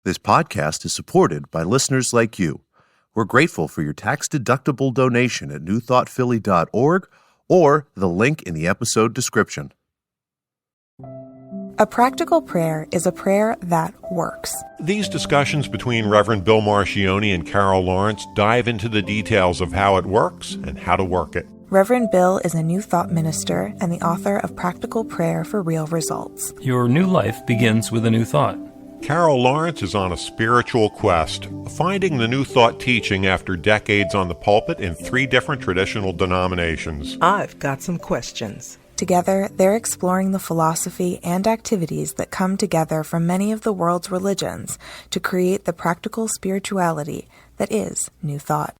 This podcast is supported by listeners like you. We're grateful for your tax-deductible donation at newthoughtphilly.org or the link in the episode description. A practical prayer is a prayer that works. These discussions between Reverend Bill Marcioni and Carol Lawrence dive into the details of how it works and how to work it. Reverend Bill is a New Thought minister and the author of Practical Prayer for Real Results. Your new life begins with a new thought. Carol Lawrence is on a spiritual quest, finding the New Thought teaching after decades on the pulpit in 3 different traditional denominations. I've got some questions. Together, they're exploring the philosophy and activities that come together from many of the world's religions to create the practical spirituality that is New Thought.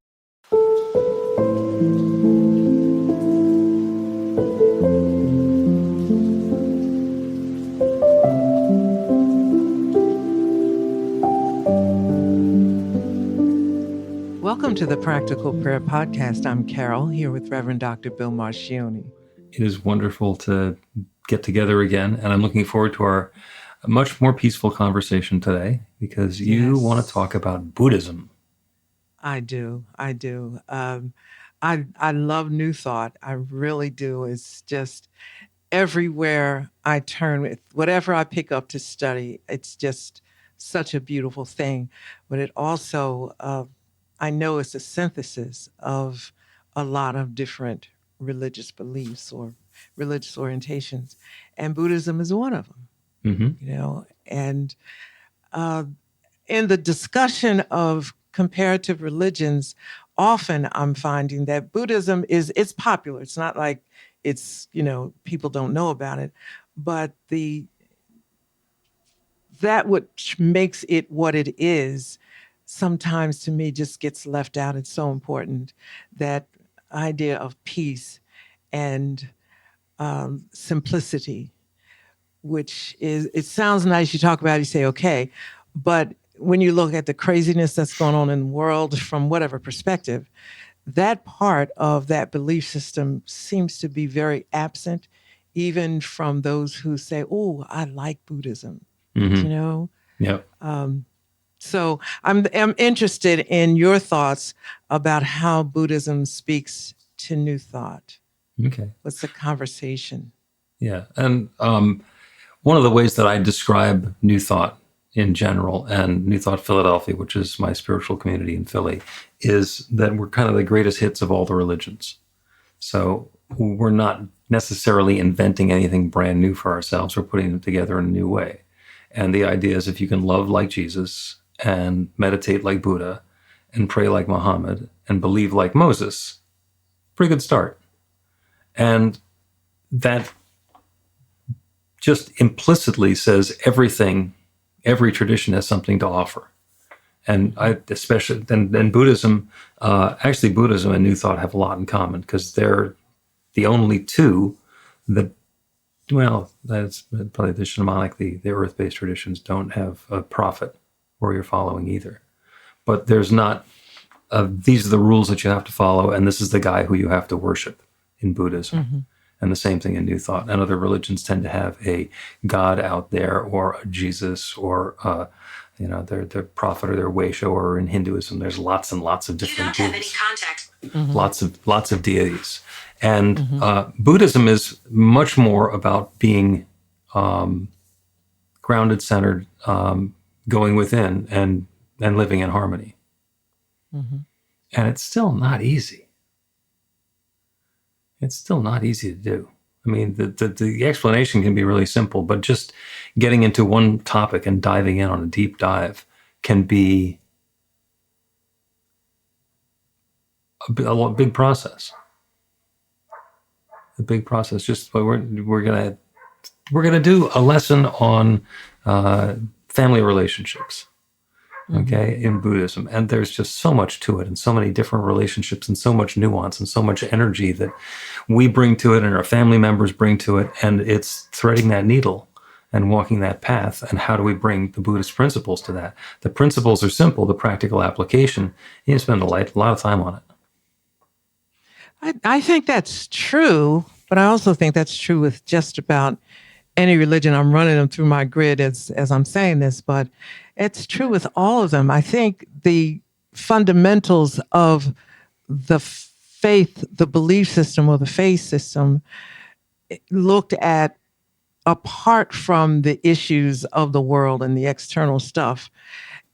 Welcome to the Practical Prayer Podcast. I'm Carol, here with Reverend Dr. Bill Marcioni. It is wonderful to get together again, and I'm looking forward to our much more peaceful conversation today because you want to talk about Buddhism. I do. I love New Thought. I really do. It's just everywhere I turn, with whatever I pick up to study, it's just such a beautiful thing. But it also, I know it's a synthesis of a lot of different religious beliefs or religious orientations, and Buddhism is one of them. Mm-hmm. And in the discussion of comparative religions, often I'm finding that Buddhism it's popular. It's not like it's, people don't know about it, but that which makes it what it is sometimes to me just gets left out. It's so important, that idea of peace and simplicity, which it sounds nice. You talk about it, you say, okay, but when you look at the craziness that's going on in the world from whatever perspective, that part of that belief system seems to be very absent, even from those who say, oh, I like Buddhism, Yep. So I'm interested in your thoughts about how Buddhism speaks to New Thought. Okay. What's the conversation? Yeah. And one of the ways that I describe New Thought in general and New Thought Philadelphia, which is my spiritual community in Philly, is that we're kind of the greatest hits of all the religions. So we're not necessarily inventing anything brand new for ourselves. We're putting it together in a new way. And the idea is if you can love like Jesus and meditate like Buddha and pray like Muhammad and believe like Moses, pretty good start. And that just implicitly says every tradition has something to offer. And especially Buddhism, actually Buddhism and New Thought have a lot in common because they're the only two that, well, that's probably the shamanic, the earth-based traditions don't have a prophet where you're following either. But there's not, these are the rules that you have to follow, and this is the guy who you have to worship in Buddhism. Mm-hmm. And the same thing in New Thought. And other religions tend to have a God out there or a Jesus or, their prophet or their Weisho, or in Hinduism, there's lots and lots of different deities. Mm-hmm. Lots of deities. And Buddhism is much more about being grounded, centered, going within and living in harmony. Mm-hmm. And it's still not easy. It's still not easy to do. I mean, the explanation can be really simple, but just getting into one topic and diving in on a deep dive can be a big process. A big process. Just we're gonna do a lesson on family relationships. Okay, in Buddhism. And there's just so much to it and so many different relationships and so much nuance and so much energy that we bring to it and our family members bring to it. And it's threading that needle and walking that path. And how do we bring the Buddhist principles to that? The principles are simple. The practical application, you spend a lot of time on it. I think that's true, but I also think that's true with just about any religion. I'm running them through my grid as I'm saying this, but it's true with all of them. I think the fundamentals of the faith, the belief system or the faith system looked at apart from the issues of the world and the external stuff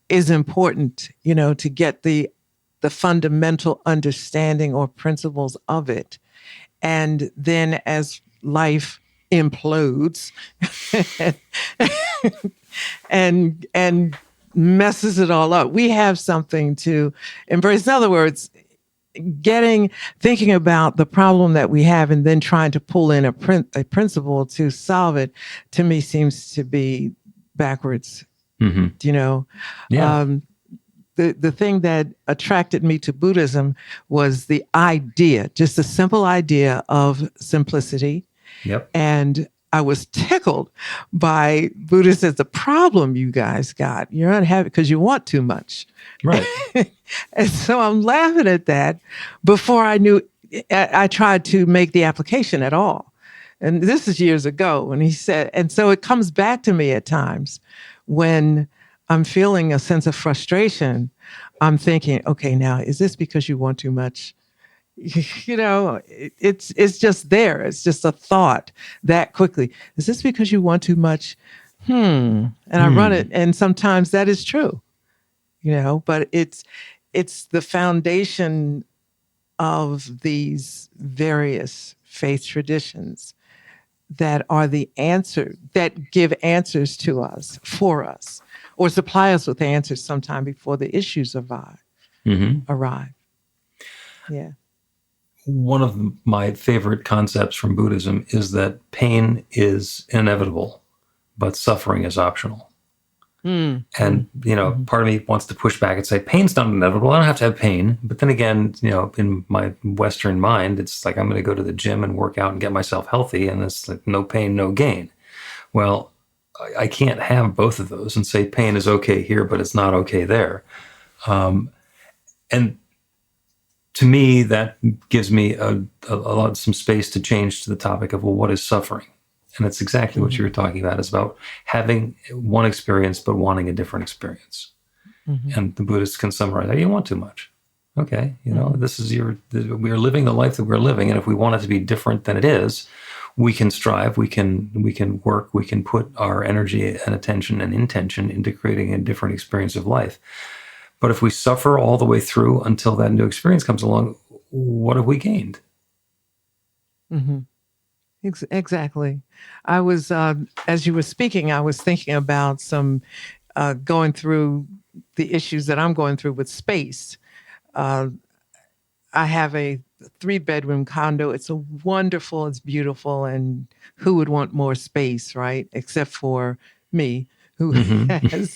is important, to get the fundamental understanding or principles of it. And then as life implodes and messes it all up, we have something to embrace. In other words, thinking about the problem that we have and then trying to pull in a principle to solve it, to me seems to be backwards. Yeah. The thing that attracted me to Buddhism was the idea, just the simple idea of simplicity. Yep. And I was tickled by Buddha says the problem you guys got, you're unhappy because you want too much. Right. And so I'm laughing at that before I knew, I tried to make the application at all. And this is years ago. And he said, and so it comes back to me at times when I'm feeling a sense of frustration. I'm thinking, okay, now, is this because you want too much? It's just there. It's just a thought that quickly. Is this because you want too much? And I run it. And sometimes that is true, but it's the foundation of these various faith traditions that are the answer, that give answers to us, for us, or supply us with answers sometime before the issues arrive. Yeah. One of my favorite concepts from Buddhism is that pain is inevitable, but suffering is optional. And, part of me wants to push back and say, pain's not inevitable. I don't have to have pain. But then again, in my Western mind, it's like I'm going to go to the gym and work out and get myself healthy. And it's like no pain, no gain. Well, I can't have both of those and say pain is okay here, but it's not okay there. And to me, that gives me some space to change to the topic of, well, what is suffering? And it's exactly what you were talking about. It's about having one experience, but wanting a different experience. And the Buddhists can summarize, you want too much. Okay, this is we're living the life that we're living. And if we want it to be different than it is, we can strive, we can work, we can put our energy and attention and intention into creating a different experience of life. But if we suffer all the way through until that new experience comes along, what have we gained? Exactly. I was, as you were speaking, I was thinking about some going through the issues that I'm going through with space. I have a 3-bedroom condo. It's it's beautiful, and who would want more space, right? Except for me, who has,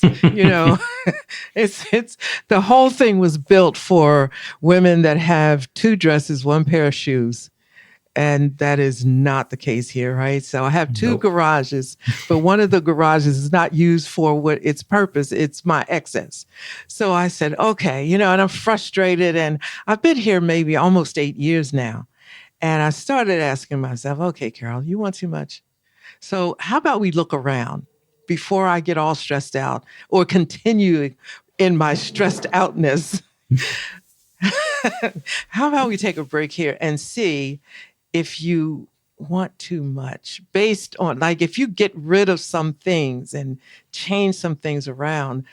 it's the whole thing was built for women that have 2 dresses, 1 pair of shoes. And that is not the case here, right? So I have 2 garages, but one of the garages is not used for what its purpose. It's my excess. So I said, okay, and I'm frustrated. And I've been here maybe almost 8 years now. And I started asking myself, okay, Carol, you want too much? So how about we look around before I get all stressed out or continue in my stressed outness? How about we take a break here and see if you want too much, based on, like, if you get rid of some things and change some things around,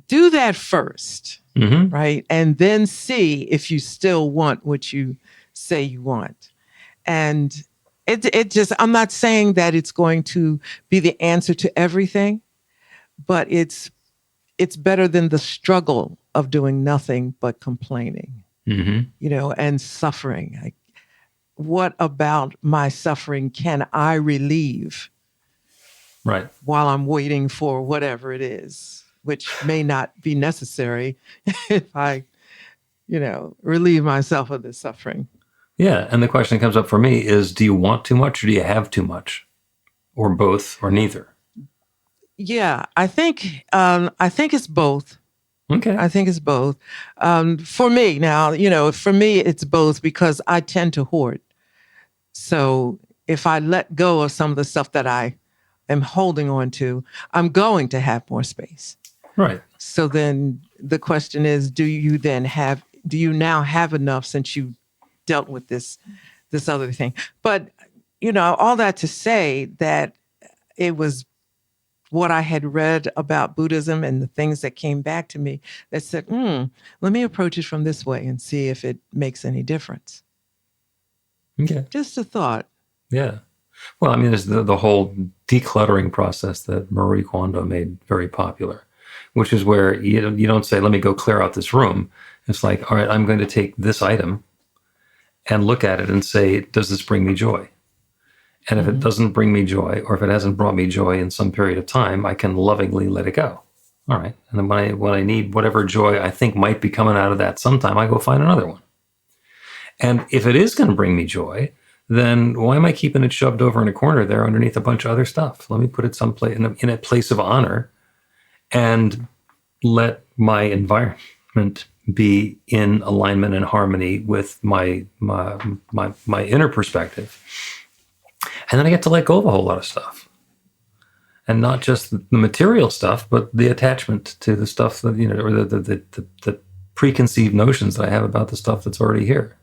do that first, right? And then see if you still want what you say you want. And it just, I'm not saying that it's going to be the answer to everything, but it's better than the struggle of doing nothing but complaining, and suffering. Like, what about my suffering can I relieve? Right. While I'm waiting for whatever it is, which may not be necessary if I, relieve myself of the suffering. Yeah. And the question that comes up for me is, do you want too much or do you have too much? Or both or neither? Yeah, I think it's both. Okay. I think it's both. For me now, for me, it's both because I tend to hoard. So if I let go of some of the stuff that I am holding on to, I'm going to have more space. Right. So then the question is, do you now have enough since you dealt with this other thing? But, all that to say that it was what I had read about Buddhism and the things that came back to me that said, let me approach it from this way and see if it makes any difference. Okay. Just a thought. Yeah. Well, I mean, there's the whole decluttering process that Marie Kondo made very popular, which is where you don't say, let me go clear out this room. It's like, all right, I'm going to take this item and look at it and say, does this bring me joy? And if it doesn't bring me joy, or if it hasn't brought me joy in some period of time, I can lovingly let it go. All right. And then when I need whatever joy I think might be coming out of that sometime, I go find another one. And if it is going to bring me joy, then why am I keeping it shoved over in a corner there underneath a bunch of other stuff? Let me put it someplace in a place of honor and let my environment be in alignment and harmony with my inner perspective. And then I get to let go of a whole lot of stuff. And not just the material stuff, but the attachment to the stuff that, or the preconceived notions that I have about the stuff that's already here.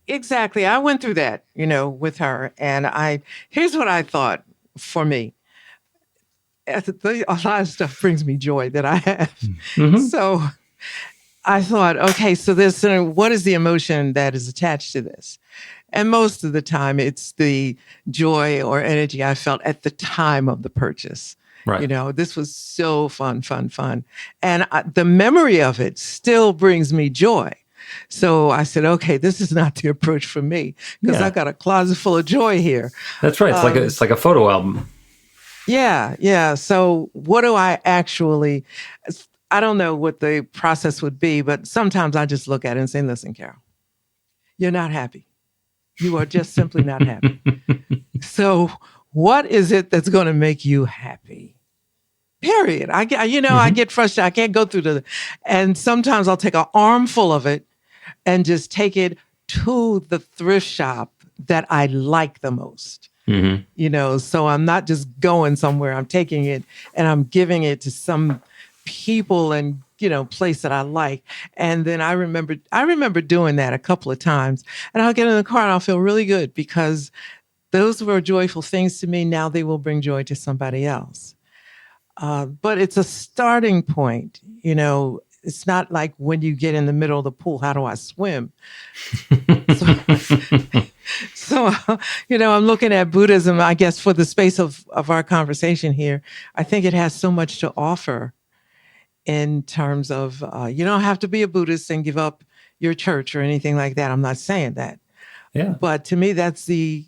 Exactly. I went through that, with her. And here's what I thought for me. A lot of stuff brings me joy that I have. Mm-hmm. So I thought, okay, so what is the emotion that is attached to this? And most of the time, it's the joy or energy I felt at the time of the purchase. Right. This was so fun. And the memory of it still brings me joy. So I said, okay, this is not the approach for me because I got a closet full of joy here. That's right. It's like a photo album. Yeah. So what do I don't know what the process would be, but sometimes I just look at it and say, listen, Carol, you're not happy. You are just simply not happy. So what is it that's going to make you happy? Period. I get frustrated. I can't go through and sometimes I'll take an armful of it and just take it to the thrift shop that I like the most. Mm-hmm. So I'm not just going somewhere. I'm taking it and I'm giving it to some people and place that I like. And then I remember doing that a couple of times. And I'll get in the car and I'll feel really good because those were joyful things to me. Now they will bring joy to somebody else. But it's a starting point. It's not like when you get in the middle of the pool, how do I swim? So, I'm looking at Buddhism, I guess, for the space of our conversation here. I think it has so much to offer in terms of, you don't have to be a Buddhist and give up your church or anything like that. I'm not saying that. Yeah. But to me, that's the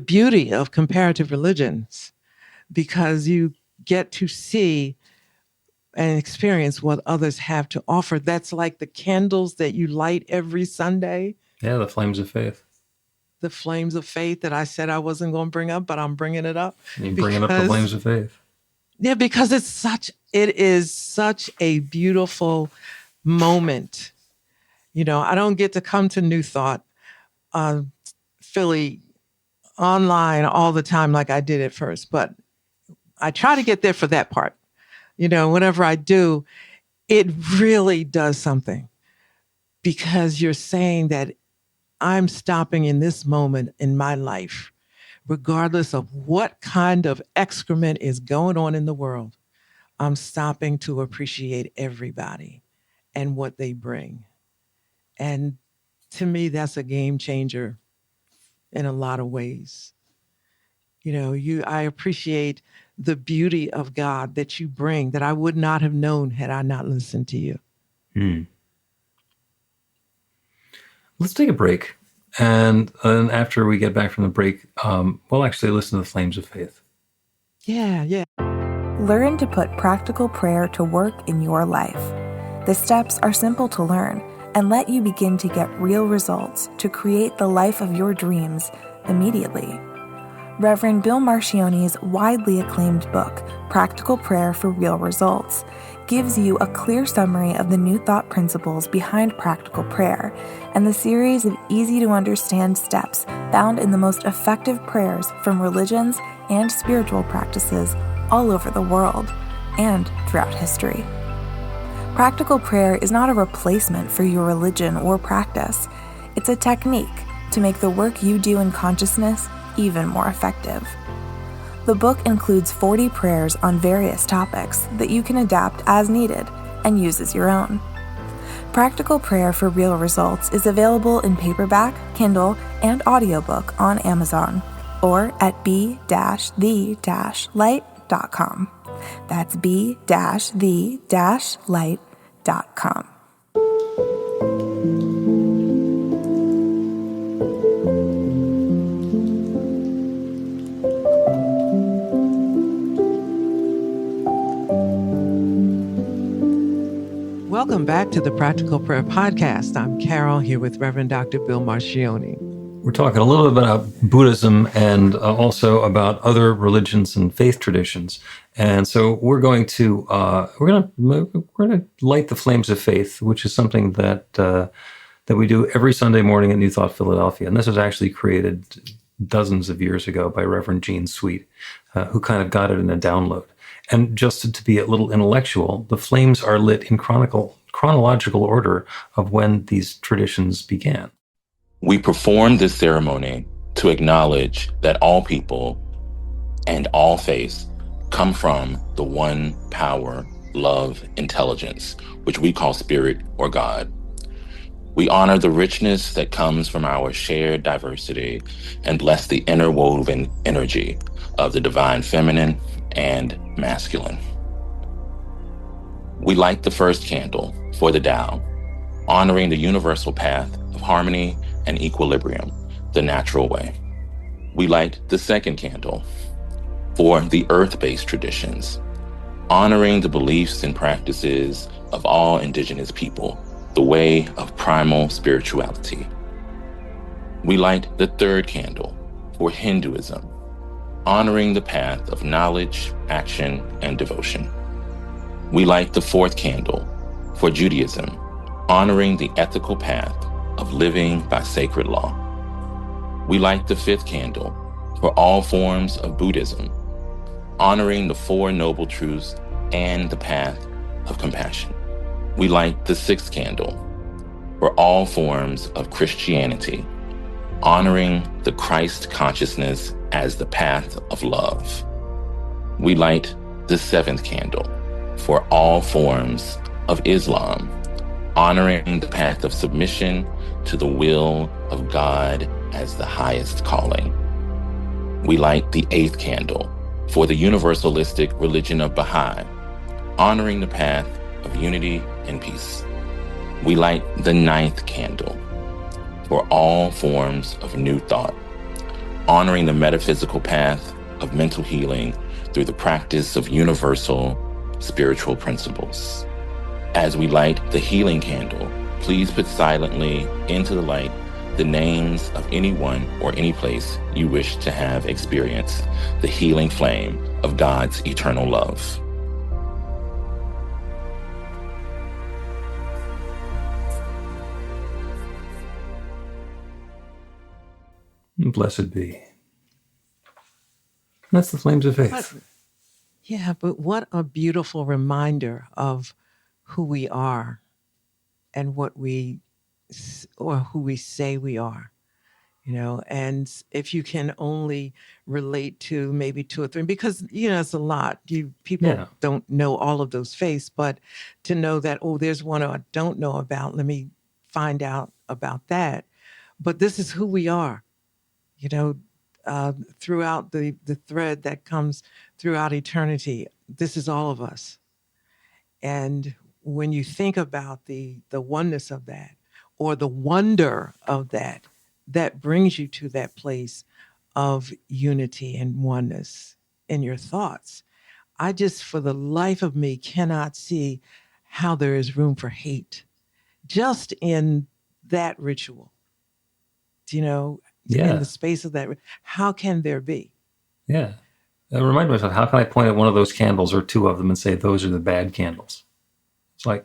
beauty of comparative religions, because you get to see and experience what others have to offer. That's like the candles that you light every Sunday. Yeah, the flames of faith. The flames of faith that I said I wasn't going to bring up, but I'm bringing it up. You're bringing up the flames of faith. Yeah, because it is such a beautiful moment. I don't get to come to New Thought Philly online all the time like I did at first, but I try to get there for that part. Whenever I do, it really does something, because you're saying that I'm stopping in this moment in my life, regardless of what kind of excrement is going on in the world. I'm stopping to appreciate everybody and what they bring. And to me, that's a game changer in a lot of ways. I appreciate the beauty of God that you bring that I would not have known had I not listened to you. Let's take a break. And then after we get back from the break, we'll actually listen to the Flames of Faith. Yeah. Learn to put practical prayer to work in your life. The steps are simple to learn and let you begin to get real results to create the life of your dreams immediately. Reverend Bill Marcione's widely acclaimed book, Practical Prayer for Real Results, gives you a clear summary of the New Thought principles behind practical prayer and the series of easy-to-understand steps found in the most effective prayers from religions and spiritual practices all over the world and throughout history. Practical prayer is not a replacement for your religion or practice. It's a technique to make the work you do in consciousness even more effective. The book includes 40 prayers on various topics that you can adapt as needed and use as your own. Practical Prayer for Real Results is available in paperback, Kindle, and audiobook on Amazon or at b-the-light.com. That's b-the-light.com. Welcome back to the Practical Prayer Podcast. I'm Carol here with Reverend Dr. Bill Marcione. We're talking a little bit about Buddhism and also about other religions and faith traditions. And so we're going to light the flames of faith, which is something that we do every Sunday morning at New Thought Philadelphia. And this was actually created dozens of years ago by Reverend Gene Sweet, who kind of got it in a download. And just to be a little intellectual, the flames are lit in chronological order of when these traditions began. We perform this ceremony to acknowledge that all people and all faiths come from the one power, love, intelligence, which we call spirit or God. We honor the richness that comes from our shared diversity and bless the interwoven energy of the divine feminine and masculine. We light the first candle for the Tao, honoring the universal path of harmony and equilibrium, the natural way. We light the second candle for the earth-based traditions, honoring the beliefs and practices of all indigenous people, the way of primal spirituality. We light the third candle for Hinduism, honoring the path of knowledge, action, and devotion. We light the fourth candle for Judaism, honoring the ethical path of living by sacred law. We light the fifth candle for all forms of Buddhism, honoring the Four Noble Truths and the path of compassion. We light the sixth candle for all forms of Christianity, honoring the Christ consciousness as the path of love. We light the seventh candle for all forms of Islam, honoring the path of submission to the will of God as the highest calling. We light the eighth candle for the universalistic religion of Baha'i, honoring the path of unity and peace. We light the ninth candle for all forms of New Thought, honoring the metaphysical path of mental healing through the practice of universal spiritual principles. As we light the healing candle, please put silently into the light the names of anyone or any place you wish to have experienced the healing flame of God's eternal love. Blessed be. That's the flames of faith. But what a beautiful reminder of who we are and what we, or who we say we are, and if you can only relate to maybe two or three, because, it's a lot. People don't know all of those faiths, but to know that, there's one I don't know about, let me find out about that. But this is who we are, throughout the thread that comes throughout eternity. This is all of us. And when you think about the oneness of that, or the wonder of that, that brings you to that place of unity and oneness in your thoughts. I just, for the life of me, cannot see how there is room for hate just in that ritual. In the space of that, how can there be? Yeah. I remind myself, how can I point at one of those candles or two of them and say, those are the bad candles? It's like,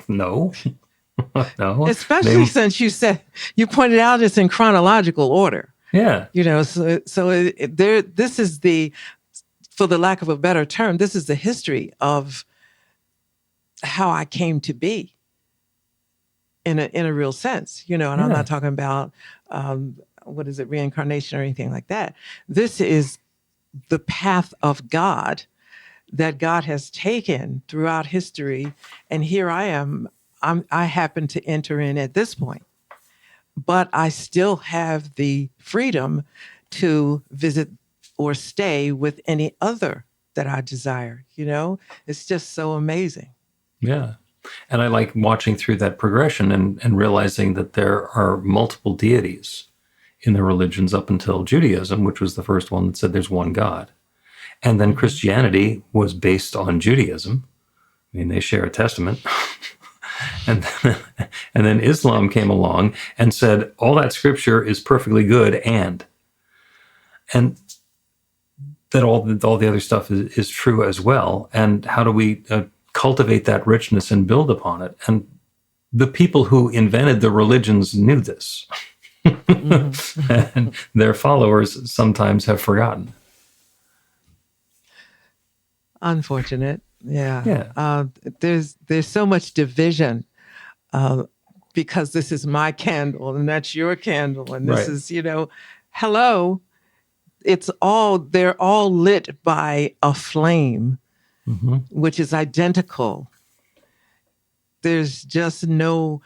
no, no. Especially since you pointed out it's in chronological order. Yeah. This is for the lack of a better term, this is the history of how I came to be in a real sense, and I'm not talking about, reincarnation or anything like that. This is the path of God that God has taken throughout history. And here I am, I happen to enter in at this point, but I still have the freedom to visit or stay with any other that I desire. It's just so amazing. Yeah. And I like watching through that progression and realizing that there are multiple deities in the religions up until Judaism, which was the first one that said there's one God. And then Christianity was based on Judaism. I mean, they share a testament. and then Islam came along and said, all that scripture is perfectly good, and that all the other stuff is true as well. And how do we cultivate that richness and build upon it? And the people who invented the religions knew this. And their followers sometimes have forgotten. Unfortunate. Yeah. There's so much division because this is my candle and that's your candle. And this is, hello. They're all lit by a flame, which is identical. There's just no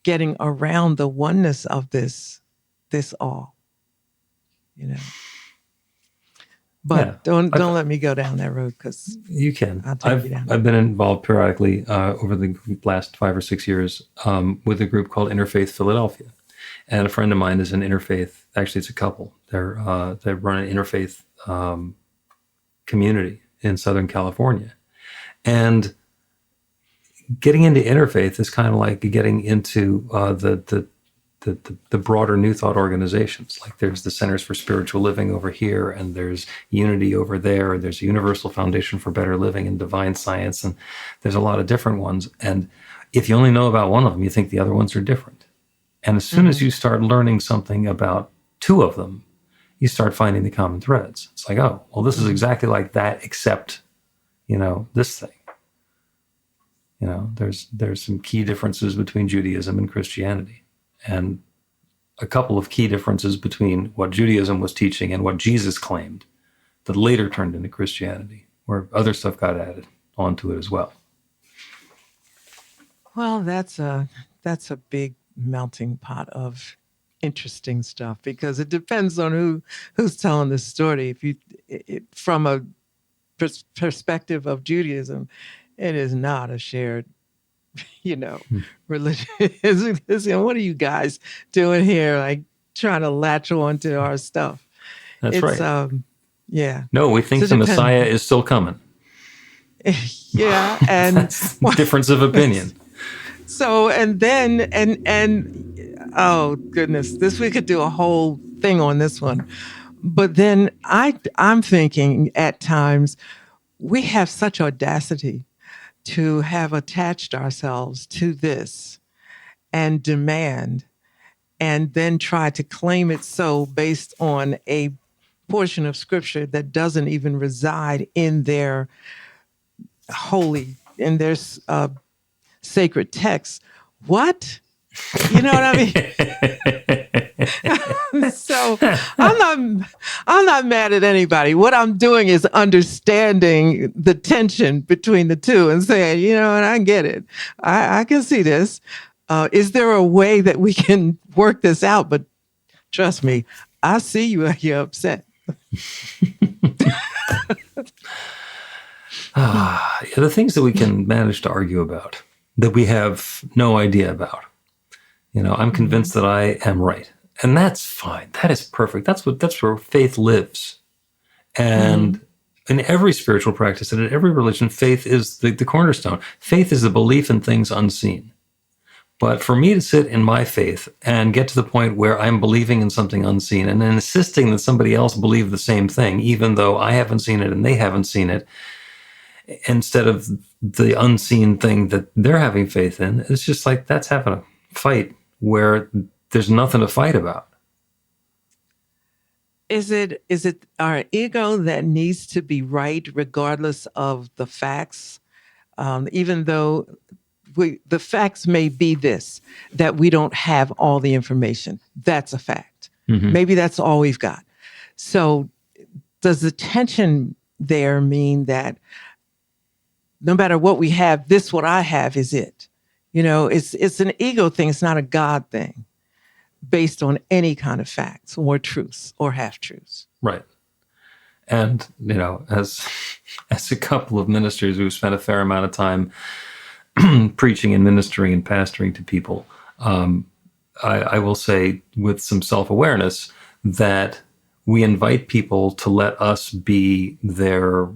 getting around the oneness of this all, But don't let me go down that road, because you can. I'll take you down. I've been involved periodically over the last 5 or 6 years with a group called Interfaith Philadelphia, and a friend of mine is an interfaith. Actually, it's a couple. They run an interfaith community in Southern California, and getting into interfaith is kind of like getting into the broader New Thought organizations. Like there's the Centers for Spiritual Living over here, and there's Unity over there. There's a Universal Foundation for Better Living and Divine Science, and there's a lot of different ones. And if you only know about one of them, you think the other ones are different. And as soon as you start learning something about two of them, you start finding the common threads. It's like, oh, well, this is exactly like that, except, this thing. There's some key differences between Judaism and Christianity, and a couple of key differences between what Judaism was teaching and what Jesus claimed that later turned into Christianity, where other stuff got added onto it as well. Well, that's a big melting pot of interesting stuff, because it depends on who's telling the story. From a perspective of Judaism, it is not a shared, religion. What are you guys doing here? Like trying to latch on to our stuff. That's right. Yeah. No, we think the Messiah is still coming. Yeah, and that's difference of opinion. So, and oh goodness, we could do a whole thing on this one. But then I'm thinking at times we have such audacity to have attached ourselves to this and demand, and then try to claim it so based on a portion of scripture that doesn't even reside in their sacred text. What? You know what I mean? So I'm not mad at anybody. What I'm doing is understanding the tension between the two and saying, and I get it. I can see this. Is there a way that we can work this out? But trust me, I see you're upset. The things that we can manage to argue about, that we have no idea about. I'm convinced that I am right. And that's fine. That is perfect. That's where faith lives. And in every spiritual practice and in every religion, faith is the cornerstone. Faith is the belief in things unseen. But for me to sit in my faith and get to the point where I'm believing in something unseen and then insisting that somebody else believe the same thing, even though I haven't seen it and they haven't seen it, instead of the unseen thing that they're having faith in, it's just like that's having a fight where there's nothing to fight about. Is it our ego that needs to be right regardless of the facts? Even though the facts may be this, that we don't have all the information. That's a fact. Mm-hmm. Maybe that's all we've got. So does the tension there mean that no matter what we have, what I have is it? It's an ego thing. It's not a God thing based on any kind of facts or truths or half-truths. Right. And, as a couple of ministers who spent a fair amount of time preaching and ministering and pastoring to people, I will say with some self-awareness that we invite people to let us be their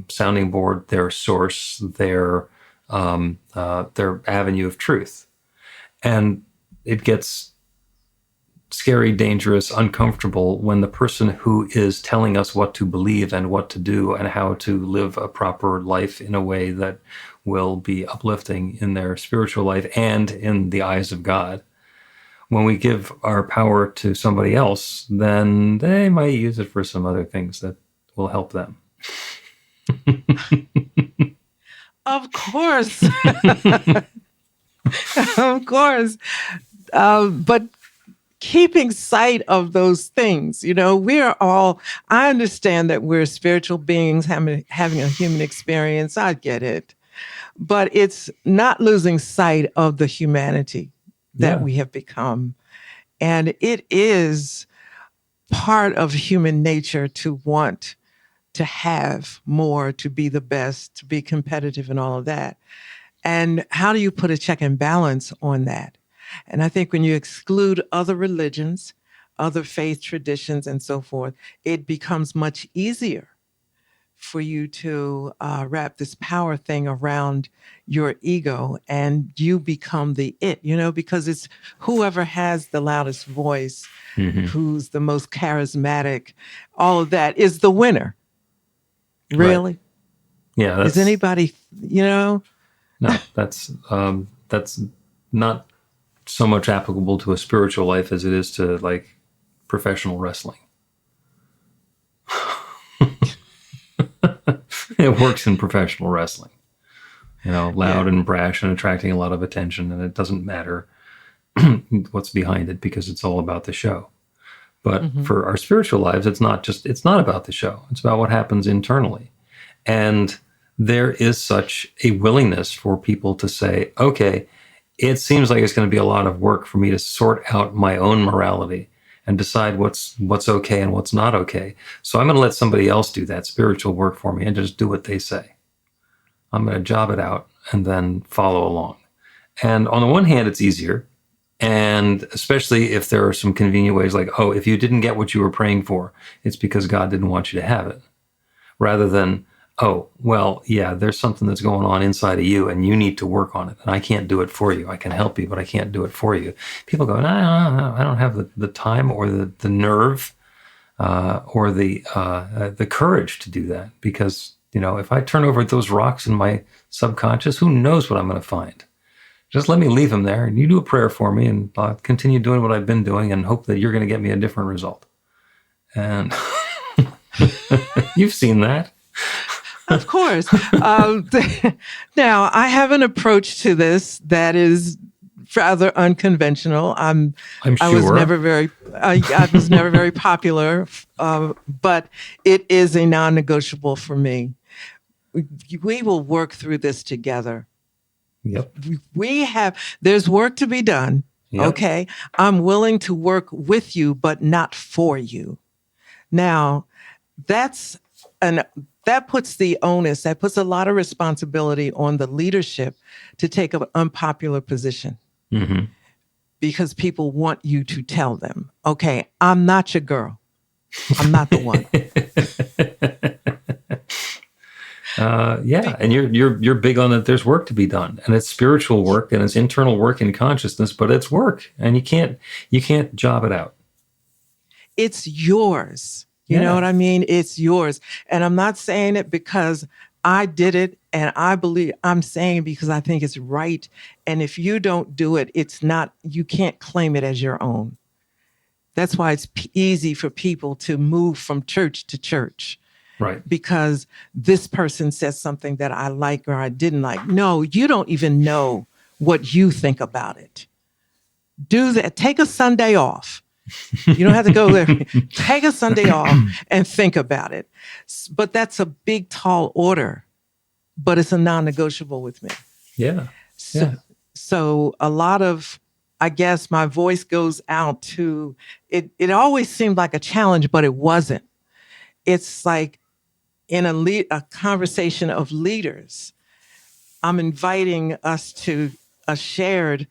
sounding board, their source, their avenue of truth. And it gets scary, dangerous, uncomfortable when the person who is telling us what to believe and what to do and how to live a proper life in a way that will be uplifting in their spiritual life and in the eyes of God. When we give our power to somebody else, then they might use it for some other things that will help them. Of course. Of course. But keeping sight of those things, I understand that we're spiritual beings having a human experience. I get it. But it's not losing sight of the humanity that we have become. And it is part of human nature to want to have more, to be the best, to be competitive and all of that. And how do you put a check and balance on that? And I think when you exclude other religions, other faith traditions, and so forth, it becomes much easier for you to wrap this power thing around your ego, and you become the it, because it's whoever has the loudest voice, who's the most charismatic, all of that is the winner. Really? Right. Yeah. Is anybody, No, that's not so much applicable to a spiritual life as it is to like professional wrestling. It works in professional wrestling, loud and brash and attracting a lot of attention, and it doesn't matter what's behind it because it's all about the show. But for our spiritual lives, it's not about the show. It's about what happens internally. And there is such a willingness for people to say, okay, it seems like it's going to be a lot of work for me to sort out my own morality and decide what's okay and what's not okay. So I'm going to let somebody else do that spiritual work for me and just do what they say. I'm going to job it out and then follow along. And on the one hand, it's easier. And especially if there are some convenient ways like, oh, if you didn't get what you were praying for, it's because God didn't want you to have it. Rather than, oh, well, yeah, there's something that's going on inside of you and you need to work on it. And I can't do it for you. I can help you, but I can't do it for you. People go, no, I don't have the time or the nerve or the courage to do that. Because, if I turn over those rocks in my subconscious, who knows what I'm going to find? Just let me leave them there and you do a prayer for me and I'll continue doing what I've been doing and hope that you're going to get me a different result. And you've seen that. Of course. Now, I have an approach to this that is rather unconventional. I'm sure. I was never very popular, but it is a non-negotiable for me. We will work through this together. Yep. There's work to be done. Yep. Okay. I'm willing to work with you, but not for you. Now, that puts the onus, that puts a lot of responsibility on the leadership to take an unpopular position. Because people want you to tell them, okay, I'm not your girl. I'm not the one. Yeah, and you're big on that. There's work to be done, and it's spiritual work, and it's internal work in consciousness, but it's work, and you can't job it out. It's yours. You know what I mean? It's yours. And I'm not saying it because I did it and I believe. I'm saying it because I think it's right. And if you don't do it, it's not, you can't claim it as your own. That's why it's easy for people to move from church to church. Right. Because this person says something that I like or I didn't like. No, you don't even know what you think about it. Do that. Take a Sunday off. You don't have to go there. Take a Sunday off and think about it. But that's a big, tall order, but it's a non-negotiable with me. Yeah. So a lot of, I guess my voice goes out to, it always seemed like a challenge, but it wasn't. It's like in a conversation of leaders, I'm inviting us to a shared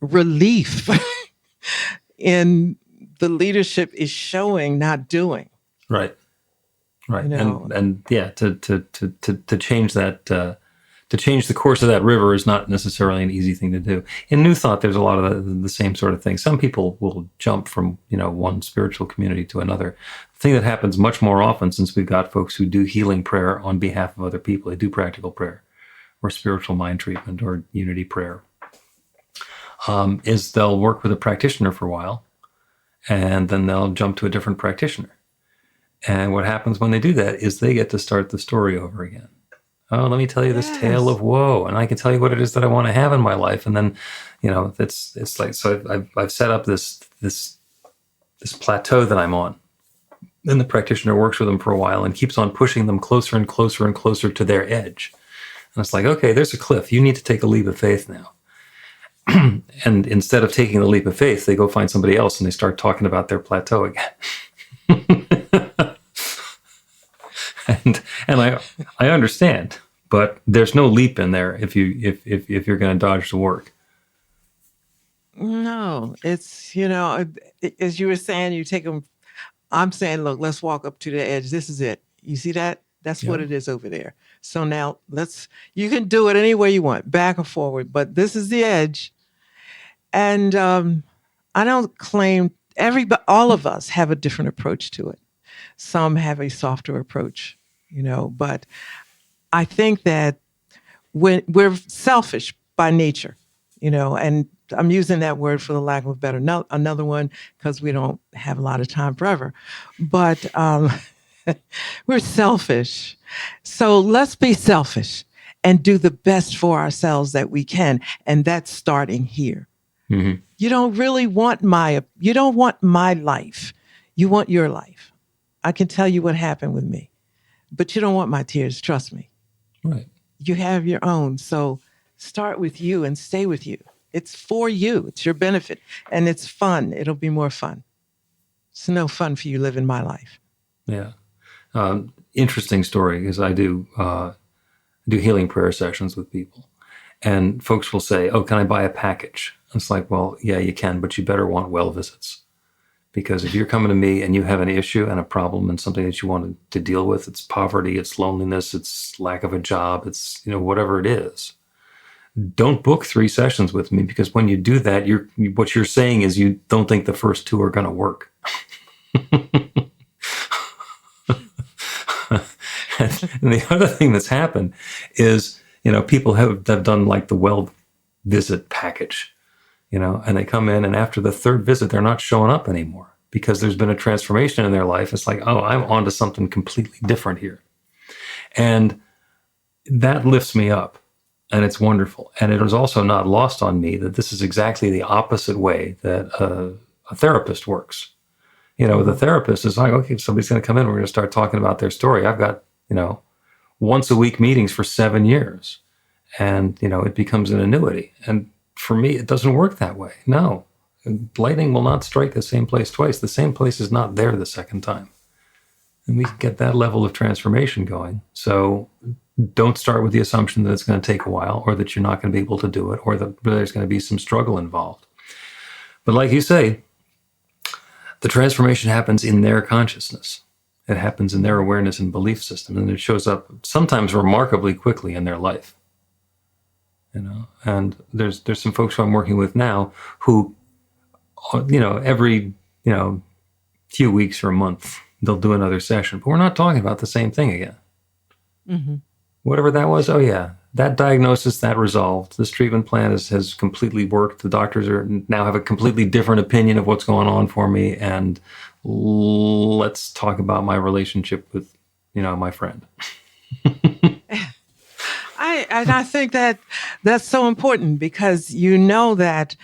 relief in the leadership is showing, not doing. Right. You know? And yeah, to change that, to change the course of that river is not necessarily an easy thing to do. In New Thought, there's a lot of the same sort of thing. Some people will jump from, one spiritual community to another. The thing that happens much more often, since we've got folks who do healing prayer on behalf of other people, they do practical prayer or spiritual mind treatment or unity prayer, is they'll work with a practitioner for a while, and then they'll jump to a different practitioner. And what happens when they do that is they get to start the story over again. Oh, let me tell you this tale of woe, and I can tell you what it is that I want to have in my life. And then, it's like, so I've set up this plateau that I'm on. Then the practitioner works with them for a while and keeps on pushing them closer and closer and closer to their edge. And it's like, okay, there's a cliff. You need to take a leap of faith now. And instead of taking the leap of faith, they go find somebody else and they start talking about their plateau again. and I understand, but there's no leap in there if you're going to dodge the work. No, it's, as you were saying, you take them. I'm saying, look, let's walk up to the edge. This is it. You see that? That's what it is over there. So now you can do it any way you want, back or forward, but this is the edge. And I don't claim all of us have a different approach to it. Some have a softer approach, but I think that when we're selfish by nature, and I'm using that word for the lack of a better, another one, because we don't have a lot of time forever, but we're selfish. So let's be selfish and do the best for ourselves that we can. And that's starting here. Mm-hmm. You don't really want my life. You want your life. I can tell you what happened with me, but you don't want my tears. Trust me. Right. You have your own. So start with you and stay with you. It's for you. It's your benefit. And it's fun. It'll be more fun. It's no fun for you living my life. Yeah. Interesting story, because I do healing prayer sessions with people. And folks will say, oh, can I buy a package? It's like, well, yeah, you can, but you better want well visits. Because if you're coming to me and you have an issue and a problem and something that you want to deal with, it's poverty, it's loneliness, it's lack of a job, it's, whatever it is, don't book 3 sessions with me, because when you do that, what you're saying is you don't think the first 2 are going to work. And the other thing that's happened is, people have done like the well visit package, and they come in, and after the 3rd visit, they're not showing up anymore because there's been a transformation in their life. It's like, oh, I'm onto something completely different here. And that lifts me up, and it's wonderful. And it was also not lost on me that this is exactly the opposite way that a therapist works. The therapist is like, okay, somebody's going to come in, we're going to start talking about their story. I've got, once a week meetings for 7 years, and, it becomes an annuity. And for me, it doesn't work that way. No, lightning will not strike the same place twice. The same place is not there the second time. And we can get that level of transformation going. So don't start with the assumption that it's going to take a while, or that you're not going to be able to do it, or that there's going to be some struggle involved. But like you say, the transformation happens in their consciousness. It happens in their awareness and belief system, and it shows up sometimes remarkably quickly in their life. And there's some folks who I'm working with now who, every, few weeks or a month, they'll do another session, but we're not talking about the same thing again. Mm-hmm. Whatever that was, oh yeah, that diagnosis, that resolved. This treatment plan has completely worked. The doctors now have a completely different opinion of what's going on for me, and let's talk about my relationship with, my friend. I think that that's so important, because that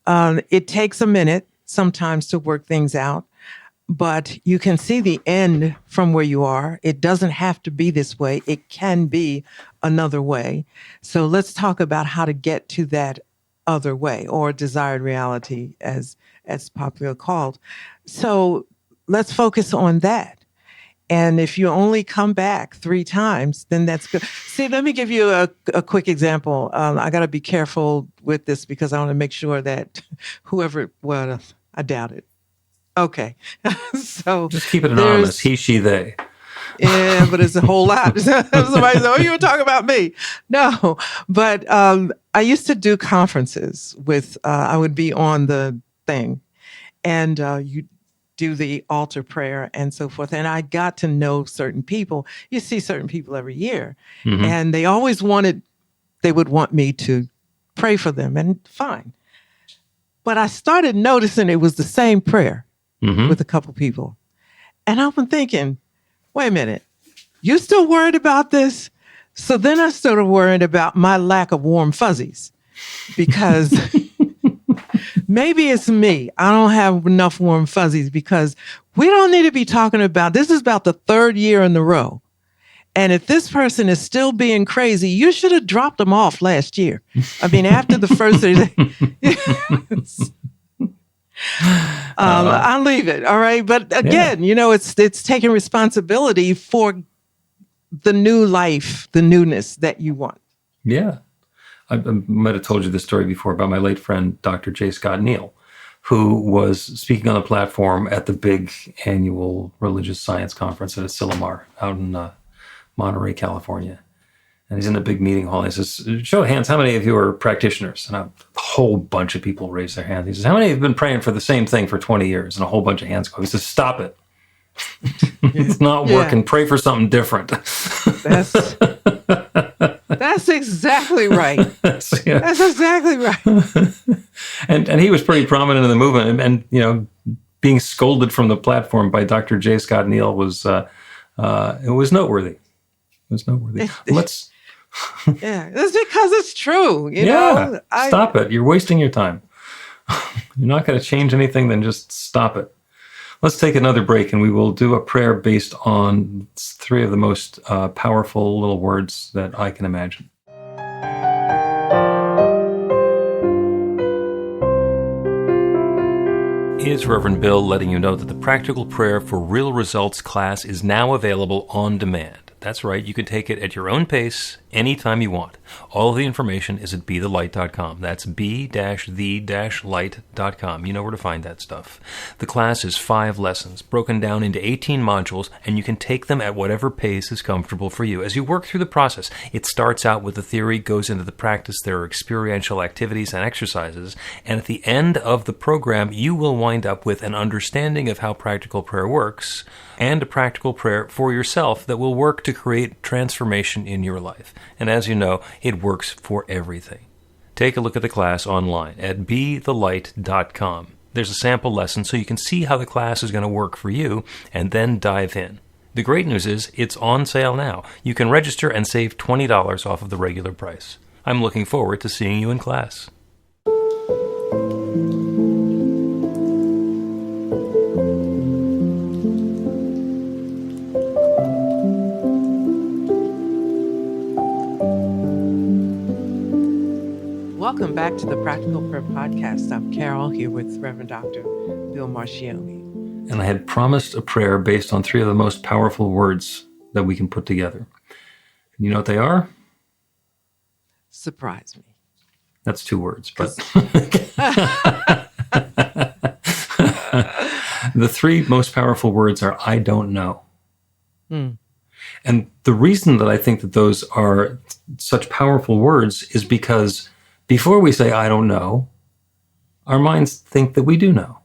it takes a minute sometimes to work things out, but you can see the end from where you are. It doesn't have to be this way. It can be another way. So let's talk about how to get to that other way, or desired reality, as popularly called. So let's focus on that. And if you only come back 3 times, then that's good. See, let me give you a quick example. I got to be careful with this, because I want to make sure that I doubt it. Okay. So just keep it anonymous. He, she, they. Yeah, but it's a whole lot. Somebody said, "Oh, you were talking about me." No, but I used to do conferences with, I would be on the thing, and you do the altar prayer and so forth. And I got to know certain people. You see certain people every year, mm-hmm. and they would want me to pray for them, and fine. But I started noticing it was the same prayer mm-hmm. with a couple people. And I've been thinking, wait a minute, you still worried about this? So then I started worrying about my lack of warm fuzzies, because maybe it's me. I don't have enough warm fuzzies, because we don't need to be talking about, this is about the 3rd year in a row. And if this person is still being crazy, you should have dropped them off last year. I mean, after the first I'll leave it. All right. But again, it's taking responsibility for the new life, the newness that you want. Yeah. I might have told you this story before about my late friend, Dr. J. Scott Neal, who was speaking on the platform at the big annual religious science conference at Asilomar out in Monterey, California. And he's in a big meeting hall. He says, show of hands, how many of you are practitioners? And a whole bunch of people raise their hands. He says, how many have been praying for the same thing for 20 years? And a whole bunch of hands go. He says, stop it. It's not working. Pray for something different. That's exactly right. That's exactly right. And he was pretty prominent in the movement. And being scolded from the platform by Dr. J. Scott Neal was noteworthy. It was noteworthy. Let's. Yeah, that's because it's true. Stop it. You're wasting your time. You're not going to change anything, then just stop it. Let's take another break, and we will do a prayer based on 3 of the most powerful little words that I can imagine. Here's Reverend Bill letting you know that the Practical Prayer for Real Results class is now available on demand. That's right, you can take it at your own pace, anytime you want. All of the information is at BeTheLight.com. That's B-the-light.com. You know where to find that stuff. The class is 5 lessons, broken down into 18 modules, and you can take them at whatever pace is comfortable for you. As you work through the process, it starts out with the theory, goes into the practice, there are experiential activities and exercises, and at the end of the program, you will wind up with an understanding of how practical prayer works, and a practical prayer for yourself that will work to create transformation in your life. And as you know, it works for everything. Take a look at the class online at BeTheLight.com. There's a sample lesson so you can see how the class is going to work for you, and then dive in. The great news is it's on sale now. You can register and save $20 off of the regular price. I'm looking forward to seeing you in class. Welcome back to the Practical Prayer Podcast. I'm Carol, here with Reverend Dr. Bill Marcioni. And I had promised a prayer based on 3 of the most powerful words that we can put together. You know what they are? Surprise me. That's 2 words, but the 3 most powerful words are I don't know, Mm. And the reason that I think that those are such powerful words is because before we say, I don't know, our minds think that we do know.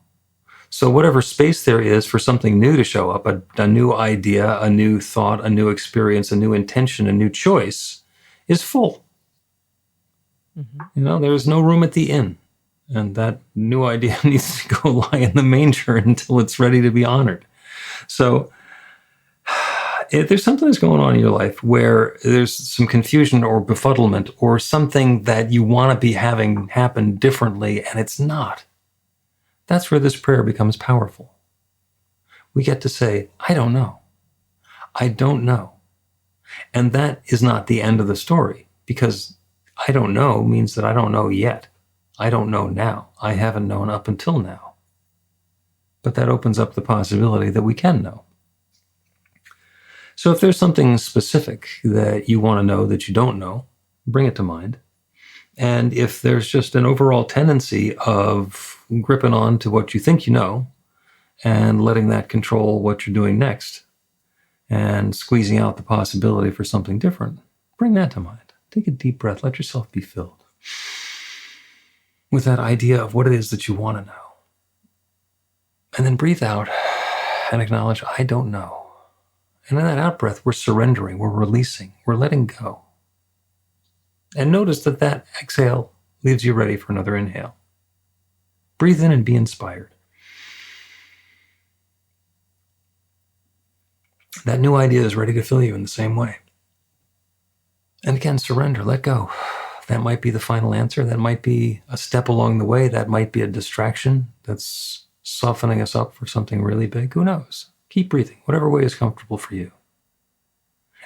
So whatever space there is for something new to show up, a new idea, a new thought, a new experience, a new intention, a new choice is full. Mm-hmm. There's no room at the inn. And that new idea needs to go lie in the manger until it's ready to be honored. So if there's something that's going on in your life where there's some confusion or befuddlement or something that you want to be having happen differently and it's not, that's where this prayer becomes powerful. We get to say, I don't know. I don't know. And that is not the end of the story, because I don't know means that I don't know yet. I don't know now. I haven't known up until now. But that opens up the possibility that we can know. So if there's something specific that you want to know that you don't know, bring it to mind. And if there's just an overall tendency of gripping on to what you think you know and letting that control what you're doing next and squeezing out the possibility for something different, bring that to mind. Take a deep breath. Let yourself be filled with that idea of what it is that you want to know. And then breathe out and acknowledge, I don't know. And in that out breath, we're surrendering, we're releasing, we're letting go. And notice that that exhale leaves you ready for another inhale. Breathe in and be inspired. That new idea is ready to fill you in the same way. And again, surrender, let go. That might be the final answer. That might be a step along the way. That might be a distraction that's softening us up for something really big. Who knows? Keep breathing, whatever way is comfortable for you.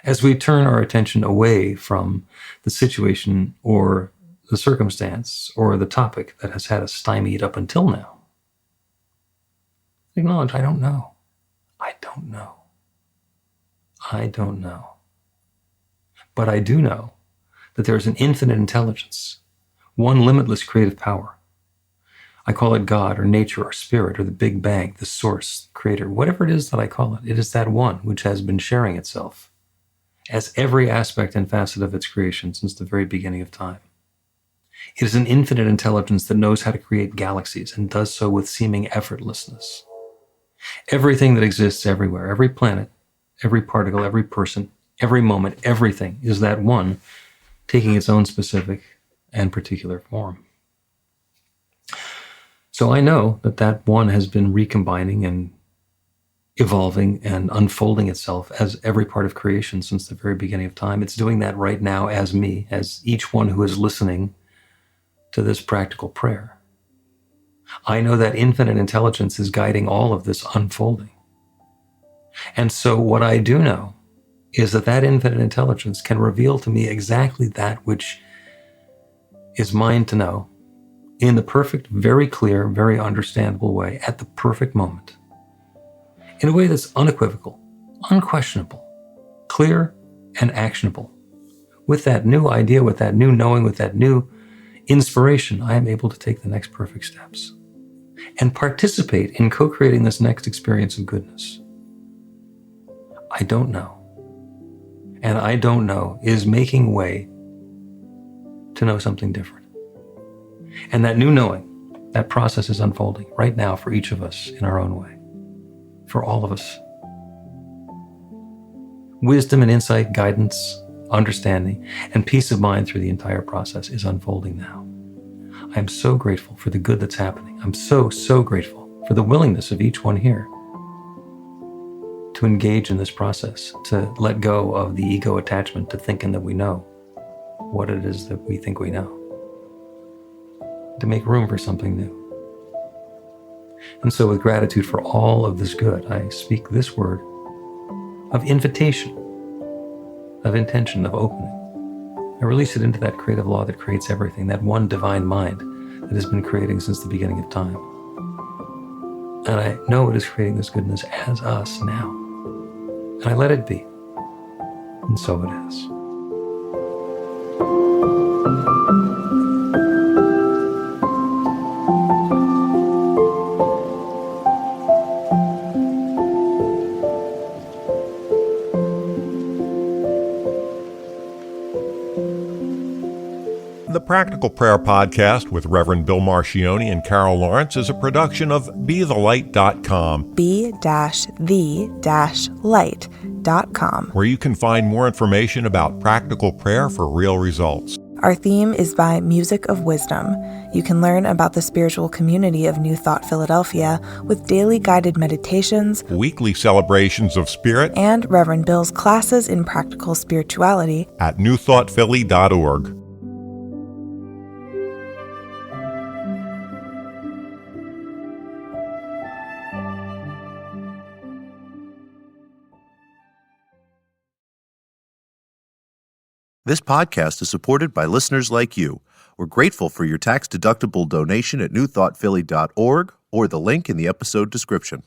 As we turn our attention away from the situation or the circumstance or the topic that has had us stymied up until now, acknowledge, I don't know. I don't know. I don't know. But I do know that there is an infinite intelligence, one limitless creative power. I call it God or nature or spirit or the Big Bang, the source, creator, whatever it is that I call it. It is that one which has been sharing itself as every aspect and facet of its creation since the very beginning of time. It is an infinite intelligence that knows how to create galaxies and does so with seeming effortlessness. Everything that exists everywhere, every planet, every particle, every person, every moment, everything is that one taking its own specific and particular form. So I know that that one has been recombining and evolving and unfolding itself as every part of creation since the very beginning of time. It's doing that right now as me, as each one who is listening to this practical prayer. I know that infinite intelligence is guiding all of this unfolding. And so what I do know is that that infinite intelligence can reveal to me exactly that which is mine to know in the perfect, very clear, very understandable way at the perfect moment, in a way that's unequivocal, unquestionable, clear, and actionable. With that new idea, with that new knowing, with that new inspiration, I am able to take the next perfect steps and participate in co-creating this next experience of goodness. I don't know. And I don't know is making way to know something different. And that new knowing, that process is unfolding right now for each of us in our own way, for all of us. Wisdom and insight, guidance, understanding, and peace of mind through the entire process is unfolding now. I am so grateful for the good that's happening. I'm so, so grateful for the willingness of each one here to engage in this process, to let go of the ego attachment to thinking that we know what it is that we think we know, to make room for something new. And so with gratitude for all of this good, I speak this word of invitation, of intention, of opening. I release it into that creative law that creates everything, that one divine mind that has been creating since the beginning of time. And I know it is creating this goodness as us now. And I let it be. And so it is. The Practical Prayer Podcast with Reverend Bill Marcioni and Carol Lawrence is a production of BeTheLight.com, be-the-light.com, where you can find more information about practical prayer for real results. Our theme is by Music of Wisdom. You can learn about the spiritual community of New Thought Philadelphia with daily guided meditations, Weekly celebrations of spirit, and Reverend Bill's classes in practical spirituality at newthoughtphilly.org. This podcast is supported by listeners like you. We're grateful for your tax-deductible donation at newthoughtphilly.org or the link in the episode description.